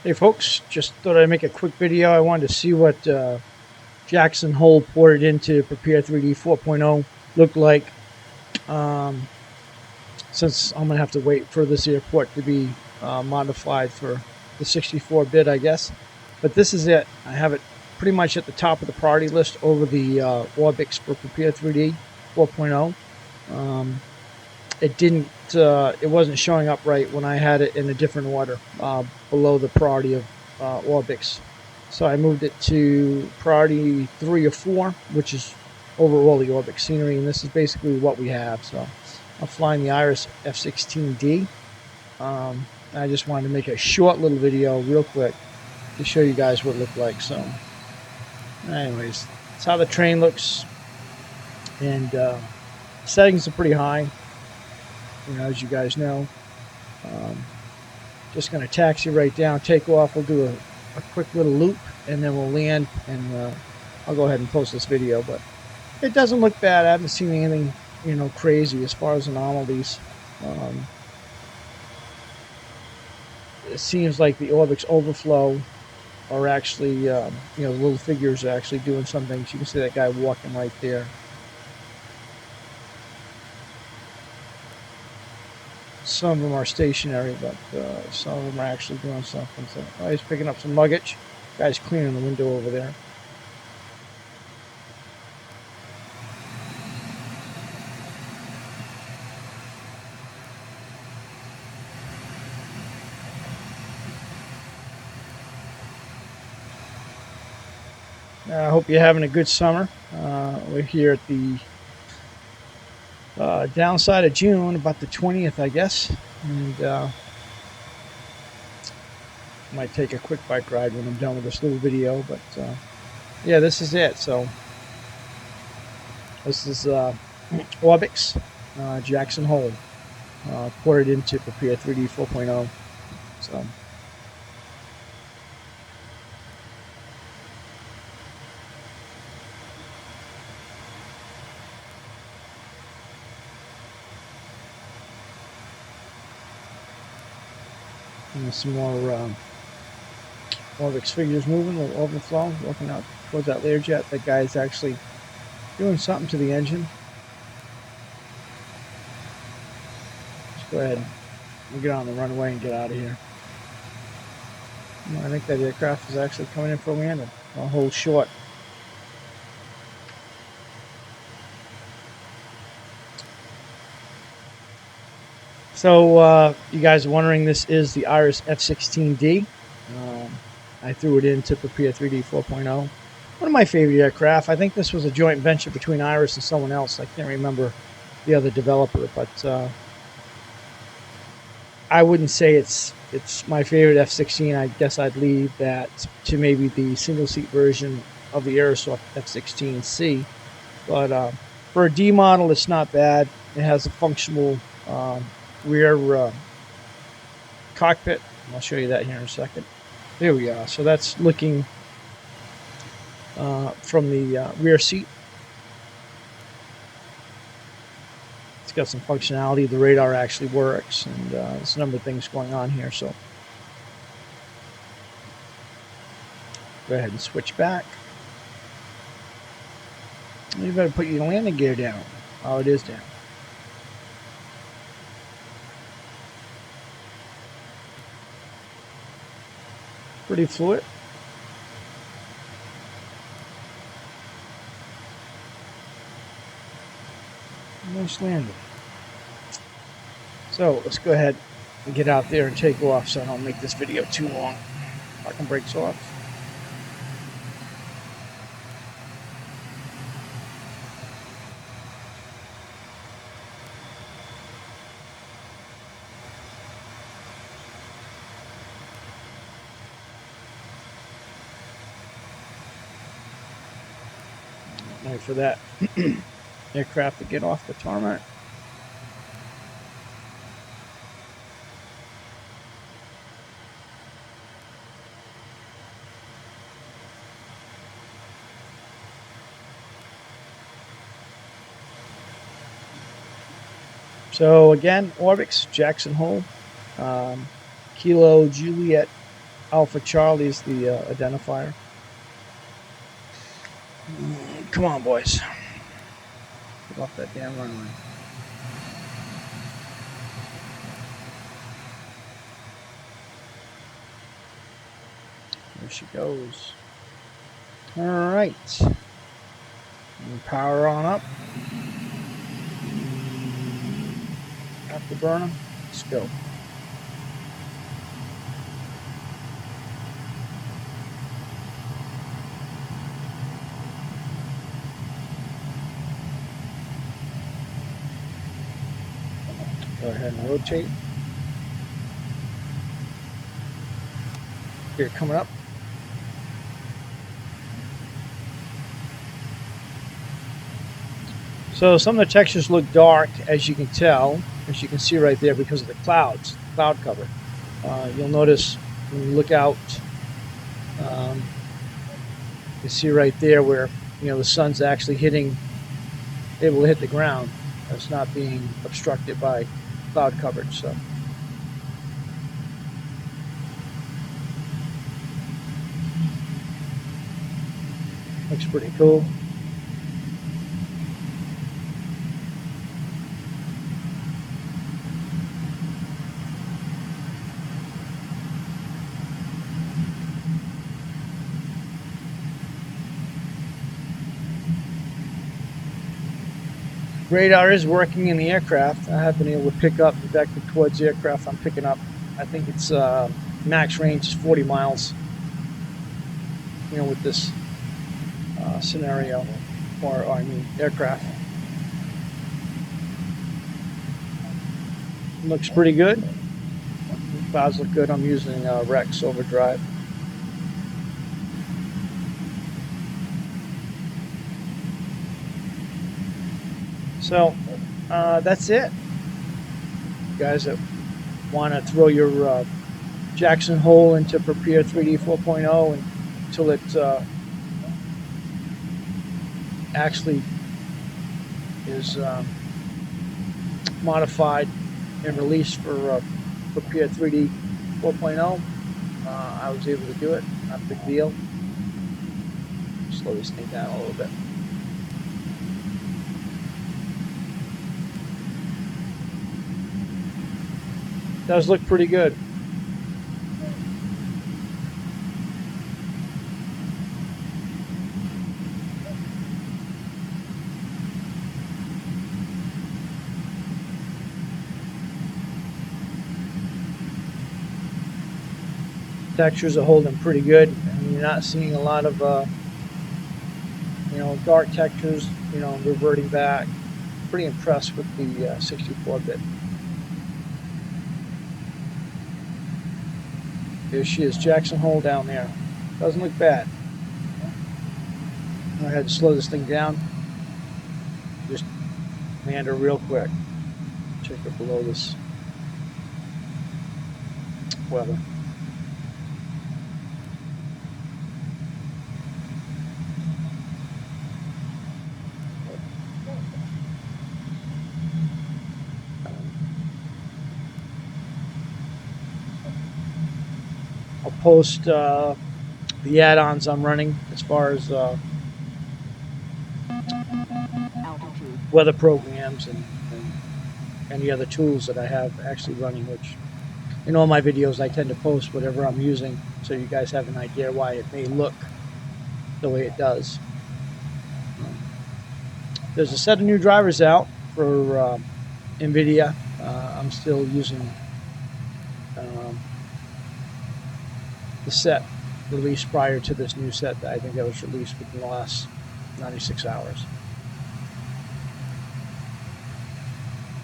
Hey folks, just thought I'd make a quick video. I wanted to see what Jackson Hole ported into Prepar3d 4.0 looked like. Since I'm going to have to wait for this airport to be modified for the 64-bit, I guess. But this is it. I have it pretty much at the top of the priority list over the Orbx for Prepar3d 4.0. It wasn't showing up right when I had it in a different order below the priority of Orbx. So I moved it to priority 3 or 4, which is over all the Orbx scenery, and this is basically what we have. So I'm flying the Iris F16D. I just wanted to make a short little video real quick to show you guys what it looked like. So anyways, that's how the train looks, and settings are pretty high. You know, as you guys know, just going to taxi right down, take off. We'll do a quick little loop, and then we'll land, and I'll go ahead and post this video. But it doesn't look bad. I haven't seen anything, you know, crazy as far as anomalies. It seems like the Orbx overflow are actually, you know, the little figures are actually doing something. So you can see that guy walking right there. Some of them are stationary, but some of them are actually doing something. So he's picking up some luggage. Guy's cleaning the window over there. I hope you're having a good summer. We're here at the downside of June, about the 20th, I guess, and might take a quick bike ride when I'm done with this little video. But yeah, this is it. So this is Orbx Jackson Hole ported into Prepar3d 4.0. So and some more Orbx figures moving, a little overflow, walking out towards that Learjet. That guy is actually doing something to the engine. Let's go ahead and get on the runway and get out of here. I think that aircraft is actually coming in for a landing. I'll hold short. So you guys are wondering, this is the Iris F16D. I threw it into Prepar3d 4.0. One of my favorite aircraft. I think this was a joint venture between Iris and someone else. I can't remember the other developer, but I wouldn't say it's my favorite F-16. I guess I'd leave that to maybe the single-seat version of the Aerosoft F-16C. But for a D model, it's not bad. It has a functional rear cockpit. I'll show you that here in a second. There we are. So that's looking from the rear seat. It's got some functionality. The radar actually works, and there's a number of things going on here. So go ahead and switch back. You better put your landing gear down. Oh, it is down. Pretty fluid. Nice landing. So let's go ahead and get out there and take off so I don't make this video too long. Parking brakes off. Wait for that aircraft to get off the tarmac. So again, Orbx Jackson Hole, Kilo Juliet Alpha Charlie is the identifier. Come on, boys. Get off that damn runway. There she goes. All right. Power on up. Afterburner. Let's go. Go ahead and rotate. Here, coming up. So some of the textures look dark, as you can tell, as you can see right there, because of the clouds, cloud cover. You'll notice when you look out, you see right there where the sun's actually able to hit the ground. It's not being obstructed by cloud coverage. So. Looks pretty cool. Radar is working in the aircraft. I have been able to pick up vector towards the aircraft I'm picking up. I think it's max range is 40 miles. With this scenario, or I mean aircraft. Looks pretty good. Clouds look good. I'm using Rex Overdrive. So that's it. You guys that want to throw your Jackson Hole into Prepar3d 4.0 until it actually is modified and released for Prepar3d 4.0. I was able to do it. Not a big deal. Slow this thing down a little bit. Does look pretty good. Textures are holding pretty good. I mean, you're not seeing a lot of dark textures, reverting back. Pretty impressed with the 64-bit. There she is, Jackson Hole down there. Doesn't look bad. I had to slow this thing down. Just land her real quick. Check her below this weather. I'll post the add-ons I'm running as far as weather programs and any other tools that I have actually running, which in all my videos I tend to post whatever I'm using so you guys have an idea why it may look the way it does. There's a set of new drivers out for NVIDIA. I'm still using the set released prior to this new set that I think that was released within the last 96 hours.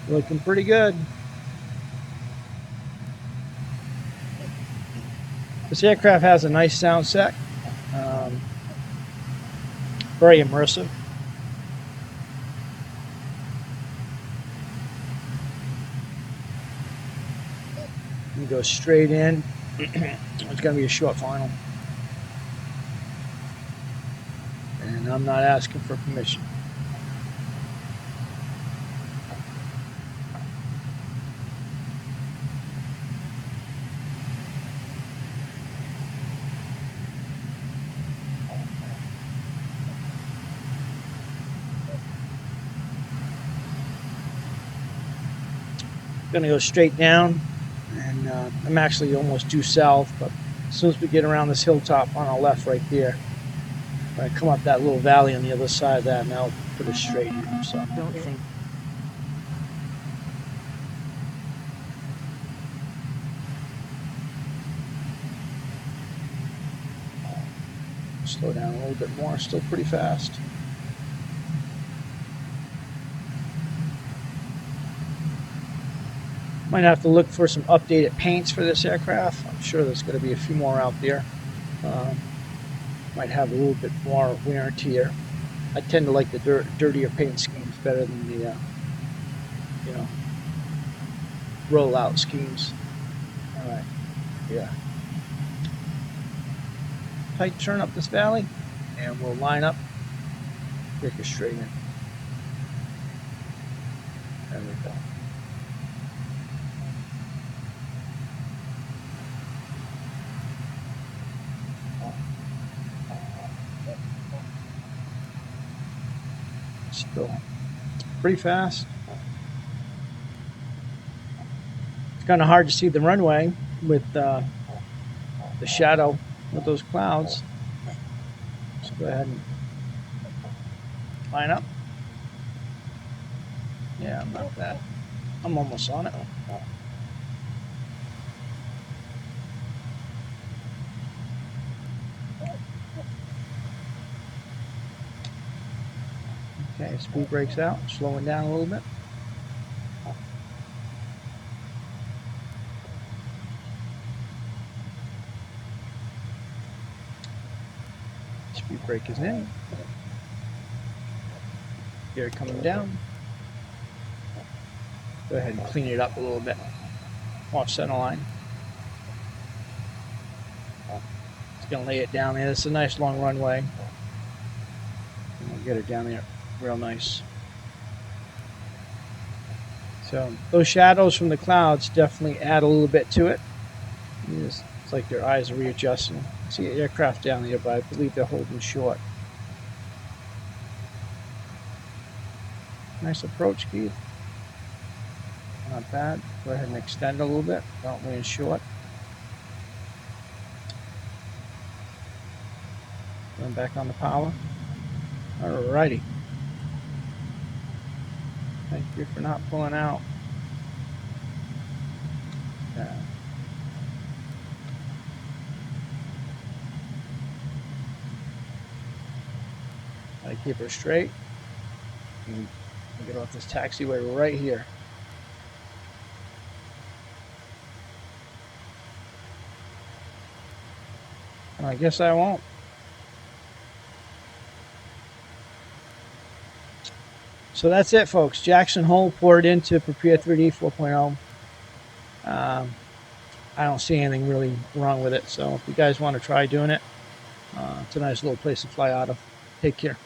Looking pretty good. This aircraft has a nice sound set. Very immersive. You go straight in. It's going to be a short final. And I'm not asking for permission. Going to go straight down, and I'm actually almost due south, but as soon as we get around this hilltop on our left right there, I come up that little valley on the other side of that, and I'll put it straight in. So Don't think. Slow down a little bit more, still pretty fast. Might have to look for some updated paints for this aircraft. I'm sure there's going to be a few more out there. Might have a little bit more wear and tear. I tend to like the dirtier paint schemes better than the, rollout schemes. All right, yeah. Tight turn up this valley, and we'll line up, take a straight in. There we go. Still pretty fast. It's kind of hard to see the runway with the shadow of those clouds. Let's go ahead and line up. Yeah, I'm not bad. I'm almost on it. Okay, speed brakes out, slowing down a little bit. Speed brake is in. Gear coming down. Go ahead and clean it up a little bit. Off center line. It's going to lay it down there. It's a nice long runway. And we'll get it down there real nice. So those shadows from the clouds definitely add a little bit to it. It's like their eyes are readjusting. See an aircraft down there, but I believe they're holding short. Nice approach, Keith. Not bad. Go ahead and extend a little bit. Don't land short. Going back on the power. Alrighty. Thank you for not pulling out. Yeah. Gotta keep her straight. And get off this taxiway right here. I guess I won't. So that's it, folks. Jackson Hole poured into Prepar3d 4.0. I don't see anything really wrong with it. So if you guys want to try doing it, it's a nice little place to fly out of. Take care.